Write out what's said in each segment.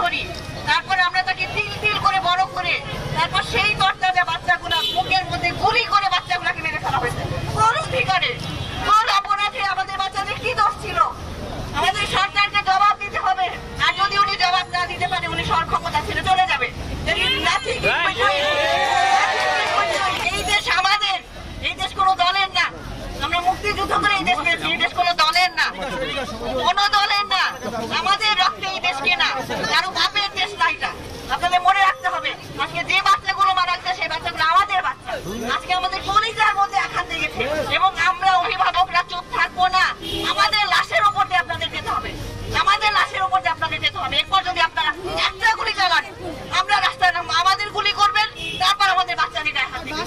ধরি, তারপরে আমরা তাকে তিল তিল করে বড় করে তারপর সেই তরতাজা বাচ্চাগুলা মুখের মধ্যে গুলি করে বাচ্চাগুলাকে মেরে ফেলা হয়েছে। কোন অধিকারে, কোন অপরাধে? আমাদের বাচ্চাদের কি দোষ ছিল? আমাদের সরকারকে জবাব দিতে হবে। আর যদি উনি জবাব না দিতে পারে, উনি সর ক্ষমতা ছেড়ে চলে যাবে। এই দেশ আমাদের, এই দেশ কোনো দলের না। আমরা মুক্তিযুদ্ধ করে এই দেশ পেয়েছি, এই দেশ কোনো দলের না, কোনো দলের না। আমাদের রক্তে এই দেশ কেনা, কারো বাপের দেশ না এটা। আপনাদের মনে রাখতে হবে, আজকে যে বাচ্চাগুলো মারা গেছে সেই বাচ্চাগুলো আমাদের বাচ্চা। আজকে আমাদের কলিজার মধ্যে আঘাত লেগেছে এবং আমরা অভিভাবকরা চুপ থাকবো না। আমাদের লাশের উপর দিয়ে আপনাদের যেতে হবে, আমাদের লাশের উপর দিয়ে আপনাদের যেতে হবে। এরপর যদি আপনারা একটা গুলি চালান, আমরা রাস্তায় নামবো, আমাদের গুলি করবেন, তারপর আমাদের বাচ্চাদের গায়ে হাত দিবেন,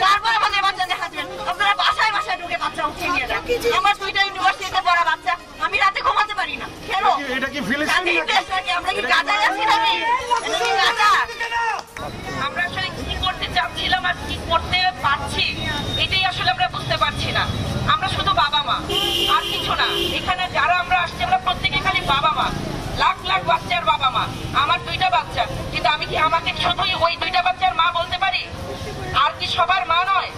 তারপর আমাদের বাচ্চাদের হাত দিবেন। আপনারা বাসায় বাসায় ঢুকে বাচ্চা উঠিয়ে নিয়ে যান। আমার 2টা ইউনিভার্সিটিতে পড়া বাচ্চা, আমি রাতে ঘুমাতে পারি না। কেন? আমরা কি গাজায় আছি নাকি? আমরা আসলে কি করতে চাচ্ছিলাম আর কি করতে পারছি এটাই আসলে আমরা বুঝতে পারছি না। আমরা শুধু বাবা মা, আর কিছু না। এখানে যারা আমরা আসছি, আমরা প্রত্যেকে খালি বাবা মা, লাখ লাখ বাচ্চার বাবা মা। আমার 2টা বাচ্চা, কিন্তু আমি কি আমাকে শুধুই ওই 2টা বাচ্চার মা বলতে পারি? আর কি সবার মা নয়?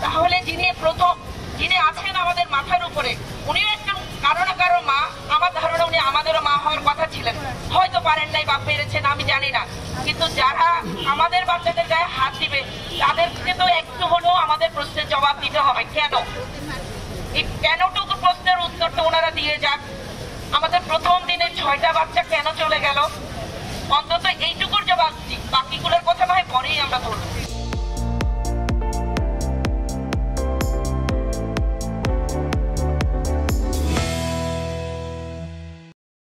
তাহলে যিনি প্রথম, যিনি আছেন আমাদের মাথার উপরে, উনিও একজন কারো না কারো মা। আমার ধারণা উনি আমাদেরও মা হওয়ার কথা ছিলেন, হয়তো পারেন নাই বা পেরেছেন, আমি জানি না। কিন্তু যারা আমাদের বাচ্চাদের গায়ে হাত দিবে, তাদেরকে তো একটু হলেও আমাদের প্রশ্নের জবাব দিতে হবে। কেন? এই কেনটুকু প্রশ্নের উত্তরটা ওনারা দিয়ে যাক। আমাদের প্রথম দিনে 6টা বাচ্চা কেন চলে গেল, অন্তত এইটুকুর জবাব দিক। বাকিগুলোর কথা নয় পরেই আমরা বলবো।